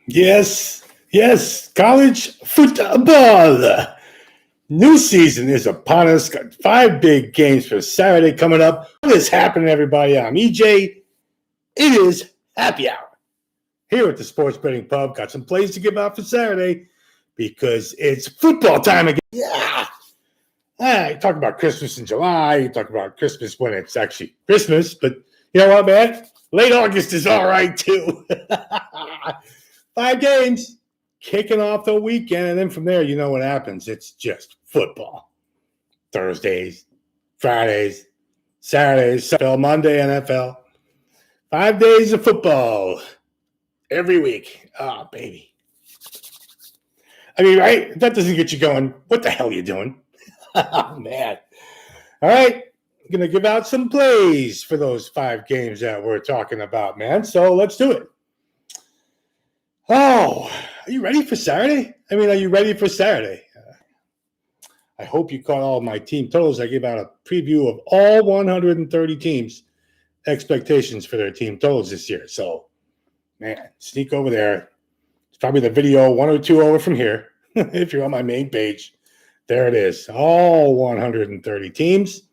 Yes, college football. New season is upon us. Got 5 big games for Saturday coming up. What is happening, everybody? I'm EJ. It is happy hour here at the Sports Betting Pub. Got some plays to give out for Saturday because it's football time again. Yeah. You talk about Christmas in July. You talk about Christmas when it's actually Christmas. But you know what, man? Late August is all right, too. 5 games kicking off the weekend. And then from there, you know what happens. It's just football. Thursdays, Fridays, Saturdays, NFL, Monday, NFL. 5 days of football every week. Oh, baby. I mean, right? If that doesn't get you going, what the hell are you doing? Oh, man. All right. I'm going to give out some plays for those 5 games that we're talking about, man. So let's do it. Oh, are you ready for Saturday? Are you ready for Saturday? I hope you caught all of my team totals. I gave out a preview of all 130 teams' expectations for their team totals this year. So, man, sneak over there. It's probably the video 1 or 2 over from here. If you're on my main page, there it is. All 130 teams.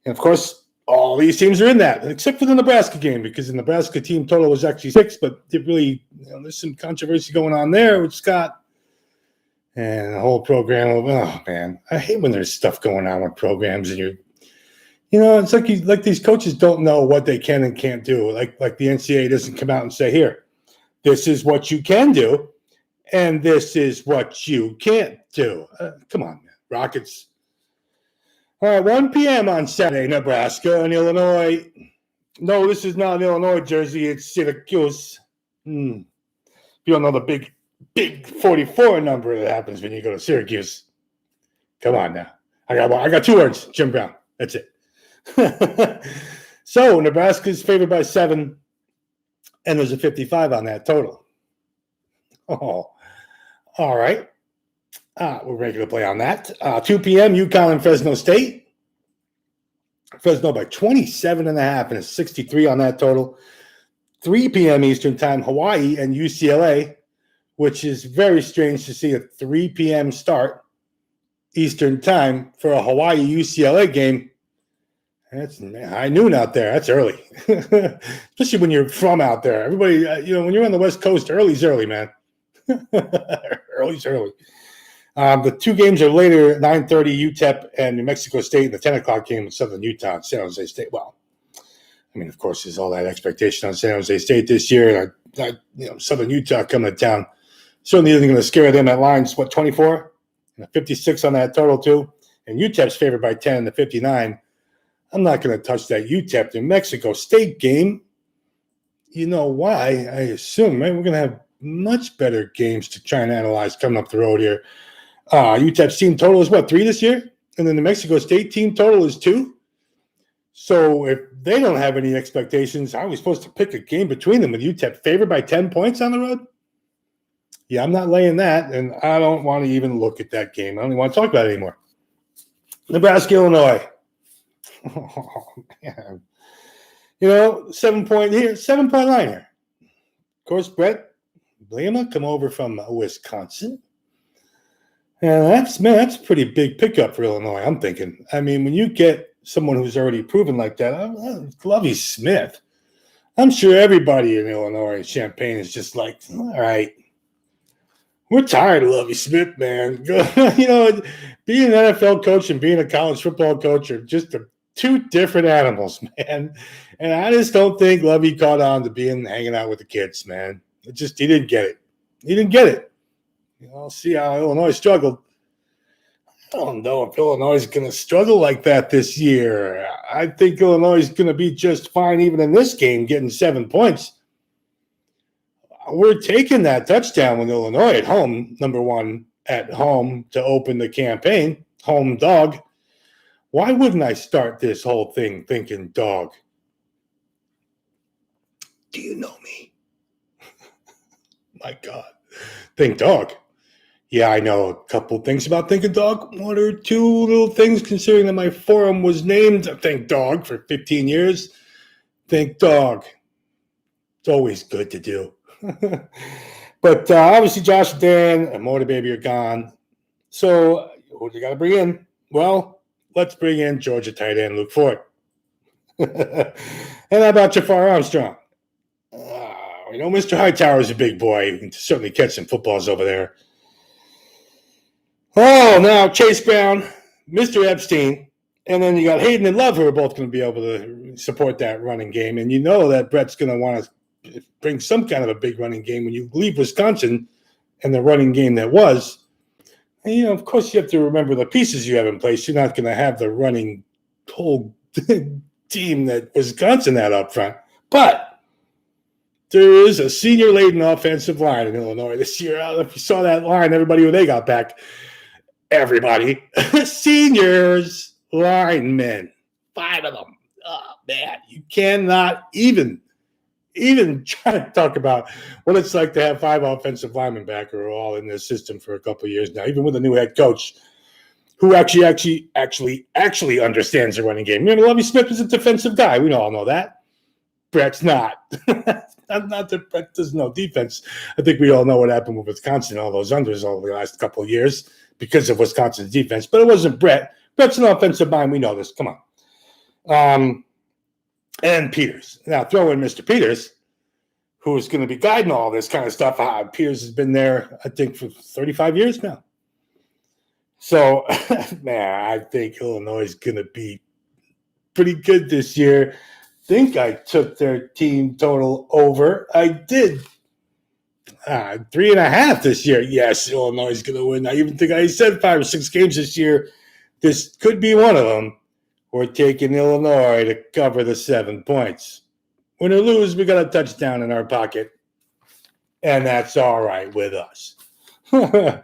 And, of course, all these teams are in that, except for the Nebraska game, because the Nebraska team total was actually 6, but it really, there's some controversy going on there with Scott and the whole program. Oh, man, I hate when there's stuff going on with programs and it's like these coaches don't know what they can and can't do. Like the NCAA doesn't come out and say, here, this is what you can do, and this is what you can't do. Come on, man. Rockets. All right, 1 p.m. on Saturday, Nebraska and Illinois. No, this is not an Illinois jersey. It's Syracuse. You don't know the big 44 number that happens when you go to Syracuse. Come on now. I got 2 words, Jim Brown. That's it. So, Nebraska's favored by 7, and there's a 55 on that total. Oh, all right. We're ready to play on that. 2 p.m., UConn and Fresno State. Fresno by 27.5 and a 63 on that total. 3 p.m. Eastern time, Hawaii and UCLA, which is very strange to see a 3 p.m. start Eastern time for a Hawaii-UCLA game. That's high noon out there. That's early, especially when you're from out there. Everybody, when you're on the West Coast, early's early, man. Early's early. The 2 games are later, 9:30 UTEP and New Mexico State, the 10 o'clock game with Southern Utah and San Jose State. Well, of course, there's all that expectation on San Jose State this year. Southern Utah coming to town certainly isn't going to scare them at lines, 24? And a 56 on that total, too. And UTEP's favored by 10 and the 59. I'm not going to touch that UTEP New Mexico State game. You know why? I assume, right? We're going to have much better games to try and analyze coming up the road here. UTEP's team total is 3 this year? And then the New Mexico State team total is 2. So if they don't have any expectations, how are we supposed to pick a game between them with UTEP favored by 10 points on the road? Yeah, I'm not laying that, and I don't want to even look at that game. I don't even want to talk about it anymore. Nebraska, Illinois. Oh, man. 7-point line here. Of course, Brett Blama come over from Wisconsin. And that's a pretty big pickup for Illinois, I'm thinking. When you get someone who's already proven like that, Lovie Smith, I'm sure everybody in Illinois and Champaign is just like, all right, we're tired of Lovie Smith, man. Being an NFL coach and being a college football coach are just 2 different animals, man. And I just don't think Lovie caught on to hanging out with the kids, man. He didn't get it. He didn't get it. I'll see how Illinois struggled. I don't know if Illinois is going to struggle like that this year. I think Illinois is going to be just fine even in this game, getting 7 points. We're taking that touchdown with Illinois at home, number 1 at home to open the campaign, home dog. Why wouldn't I start this whole thing thinking dog? Do you know me? My God. Think dog. Yeah, I know a couple things about Think Dog. 1 or 2 little things, considering that my forum was named Think Dog for 15 years. Think Dog. It's always good to do. But obviously, Josh, Dan, and Motor Baby are gone. So who do you got to bring in? Well, let's bring in Georgia tight end Luke Ford. And how about Jafar Armstrong? Mr. Hightower is a big boy. You can certainly catch some footballs over there. Oh, now Chase Brown, Mr. Epstein, and then you got Hayden and Love who are both going to be able to support that running game. And you know that Brett's going to want to bring some kind of a big running game when you leave Wisconsin and the running game that was. And, of course, you have to remember the pieces you have in place. You're not going to have the running whole team that Wisconsin had up front. But there is a senior-laden offensive line in Illinois this year. I don't know if you saw that line, everybody who they got back. Everybody. Seniors, linemen. 5 of them. Oh, man. You cannot even try to talk about what it's like to have 5 offensive linemen back who are all in this system for a couple of years now, even with a new head coach who actually understands the running game. Remember, Lovie Smith was a defensive guy. We all know that. Brett's not. Not that Brett doesn't know defense. I think we all know what happened with Wisconsin, all those unders over the last couple of years because of Wisconsin's defense. But it wasn't Brett. Brett's an offensive mind. We know this. Come on. And Peters. Now, throw in Mr. Peters, who is going to be guiding all this kind of stuff. Peters has been there, I think, for 35 years now. So, man, I think Illinois is going to be pretty good this year. Think I took their team total over. I did. 3.5 this year. Yes, Illinois is going to win. I even think I said 5 or 6 games this year. This could be one of them. We're taking Illinois to cover the 7 points. Win or lose, we got a touchdown in our pocket. And that's all right with us. All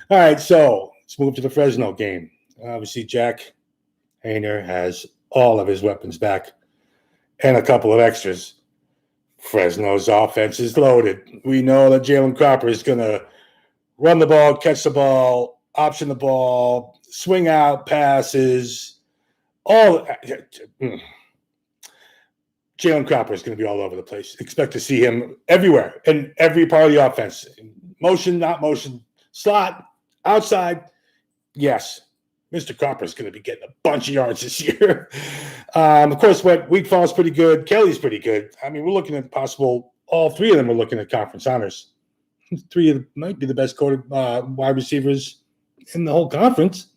right, so let's move to the Fresno game. Obviously, Jack Hayner has all of his weapons back and a couple of extras. Fresno's offense is loaded. We know that Jalen Cropper is going to run the ball, catch the ball, option the ball, swing out passes. Jalen Cropper is going to be all over the place. Expect to see him everywhere in every part of the offense. Motion, not motion, slot, outside. Yes, Mr. Cropper is going to be getting a bunch of yards this year. Of course, Weak Fall's pretty good. Kelly's pretty good. I mean, we're looking at all 3 of them are looking at conference honors. 3 of them might be the best wide receivers in the whole conference.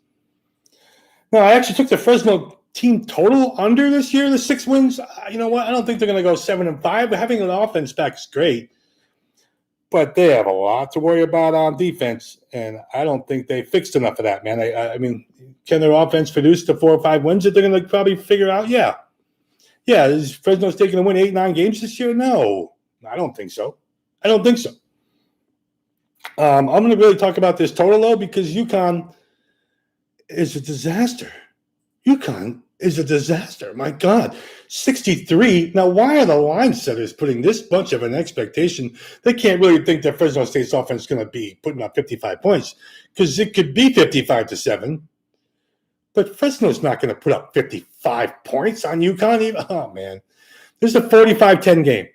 No, I actually took the Fresno team total under this year, the 6 wins. You know what? I don't think they're going to go 7-5. But having an offense back is great. But they have a lot to worry about on defense, and I don't think they fixed enough of that, man. I mean, can their offense produce the 4 or 5 wins that they're going to probably figure out? Yeah. Is Fresno's taking to win 8-9 games this year? No, I don't think so. I'm going to really talk about this total, though, because UConn is a disaster. UConn is a disaster. My God, 63. Now, why are the line setters putting this bunch of an expectation? They can't really think that Fresno State's offense is going to be putting up 55 points because it could be 55-7. But Fresno's not going to put up 55 points on UConn even. Oh, man. This is a 45-10 game.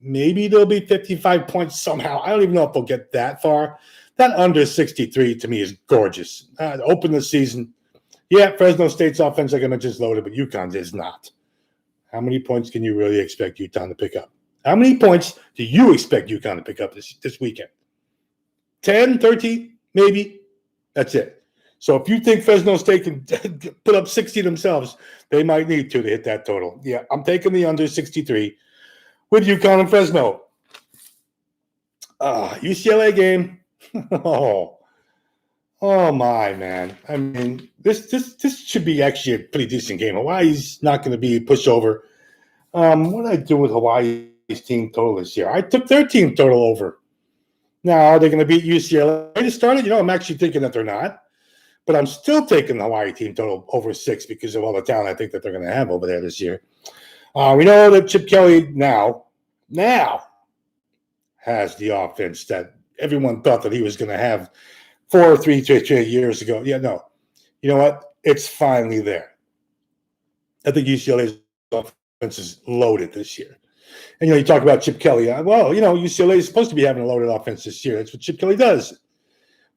Maybe there'll be 55 points somehow. I don't even know if they'll get that far. That under 63 to me is gorgeous. Open the season. Yeah, Fresno State's offense, like I mentioned, is loaded, but UConn's is not. How many points can you really expect UConn to pick up? How many points do you expect UConn to pick up this weekend? 10, 13, maybe? That's it. So if you think Fresno State can put up 60 themselves, they might need to hit that total. Yeah, I'm taking the under 63 with UConn and Fresno. UCLA game. Oh my, man. I mean, this should be actually a pretty decent game. Hawaii's not going to be pushed over. What did I do with Hawaii's team total this year? I took their team total over. Now, are they going to beat UCLA to start it? I'm actually thinking that they're not. But I'm still taking the Hawaii team total over 6 because of all the talent I think that they're going to have over there this year. We know that Chip Kelly now has the offense that everyone thought that he was going to have 4 or 3 years ago. Yeah, no. You know what? It's finally there. I think UCLA's offense is loaded this year. And, you talk about Chip Kelly. Well, UCLA is supposed to be having a loaded offense this year. That's what Chip Kelly does.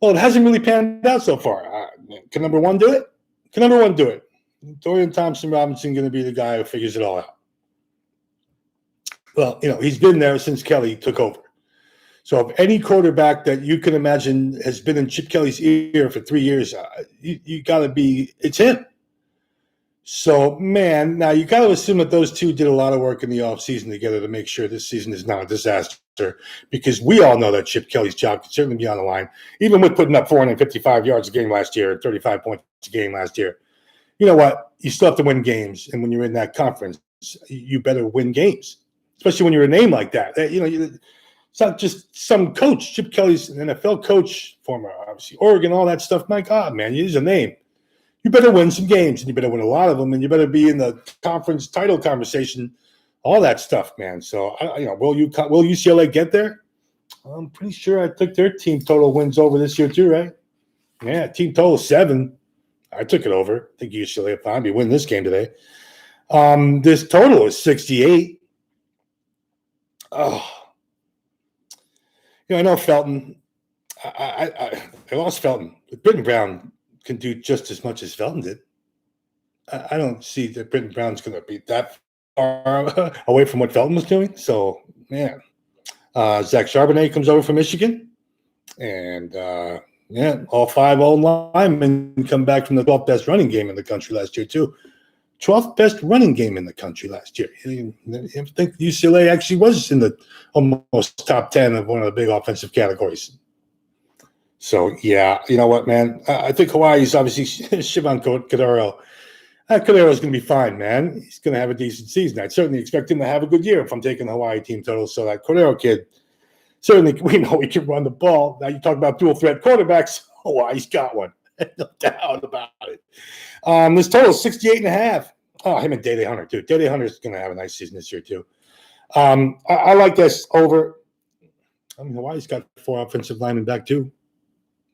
Well, it hasn't really panned out so far. Can number one do it? Can number one do it? Dorian Thompson-Robinson going to be the guy who figures it all out. Well, he's been there since Kelly took over. So if any quarterback that you can imagine has been in Chip Kelly's ear for 3 years, you got to be – it's him. So, man, now you got to assume that those two did a lot of work in the offseason together to make sure this season is not a disaster, because we all know that Chip Kelly's job could certainly be on the line, even with putting up 455 yards a game last year, 35 points a game last year. You know what? You still have to win games, and when you're in that conference, you better win games, especially when you're a name like that. It's not just some coach. Chip Kelly's an NFL coach, former, obviously, Oregon, all that stuff. My God, man, he's a name. You better win some games, and you better win a lot of them, and you better be in the conference title conversation, all that stuff, man. So, will UCLA get there? I'm pretty sure I took their team total wins over this year too, right? Yeah, team total 7. I took it over. I think UCLA will probably win this game today. This total is 68. Oh, I know Felton. I lost Felton. Britton Brown can do just as much as Felton did. I don't see that Britton Brown's going to be that far away from what Felton was doing. So, man, Zach Charbonnet comes over from Michigan, and all 5 old linemen come back from the 12th best running game in the country last year too. 12th best running game in the country last year. I think UCLA actually was in the almost top 10 of one of the big offensive categories. So, yeah, you know what, man? I think Hawaii's obviously Shivan Kadero. Kadero's going to be fine, man. He's going to have a decent season. I'd certainly expect him to have a good year if I'm taking the Hawaii team total. So that Kadero kid, certainly we know he can run the ball. Now you talk about dual threat quarterbacks. Hawaii's got one. No doubt about it. This total is 68.5. Oh, him and Dede Hunter, too. Dede Hunter's going to have a nice season this year, too. I like this over. Hawaii's got 4 offensive linemen back, too.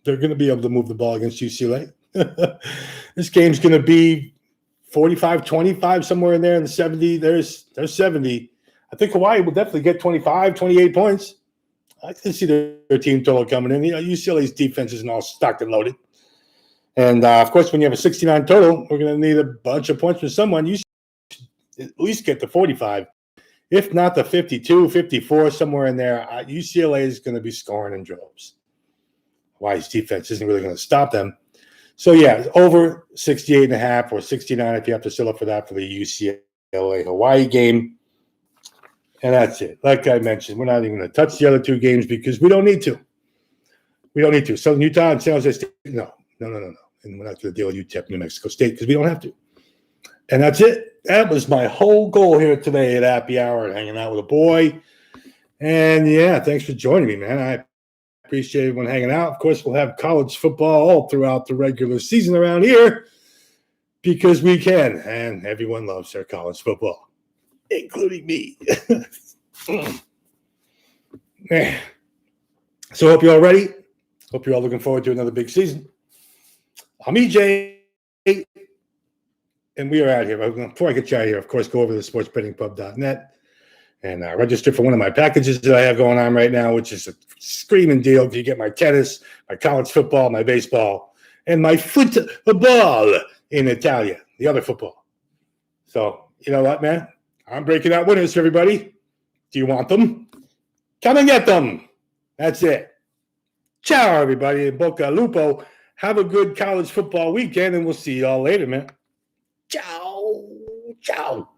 They're going to be able to move the ball against UCLA. This game's going to be 45-25, somewhere in there in the 70. There's 70. I think Hawaii will definitely get 25, 28 points. I can see their team total coming in. UCLA's defense isn't all stocked and loaded. And, of course, when you have a 69 total, we're going to need a bunch of points from someone. You should at least get the 45. If not the 52, 54, somewhere in there, UCLA is going to be scoring in droves. Hawaii's defense isn't really going to stop them. So, yeah, over 68.5 or 69 if you have to still up for that for the UCLA-Hawaii game. And that's it. Like I mentioned, we're not even going to touch the other 2 games because we don't need to. We don't need to. Southern Utah and San Jose State, no. And we're not going to deal with UTEP, New Mexico State, because we don't have to. And that's it. That was my whole goal here today at Happy Hour and hanging out with a boy. And, yeah, thanks for joining me, man. I appreciate everyone hanging out. Of course, we'll have college football all throughout the regular season around here because we can. And everyone loves their college football, including me. Man. So hope you're all ready. Hope you're all looking forward to another big season. I'm EJ, and we are out here. Before I get you out of here, of course, go over to sportsbettingpub.net and register for one of my packages that I have going on right now, which is a screaming deal. You get my tennis, my college football, my baseball, and my football in Italia, the other football. So, you know what, man? I'm breaking out winners for everybody. Do you want them? Come and get them. That's it. Ciao, everybody. In Boca Lupo. Have a good college football weekend, and we'll see you all later, man. Ciao. Ciao.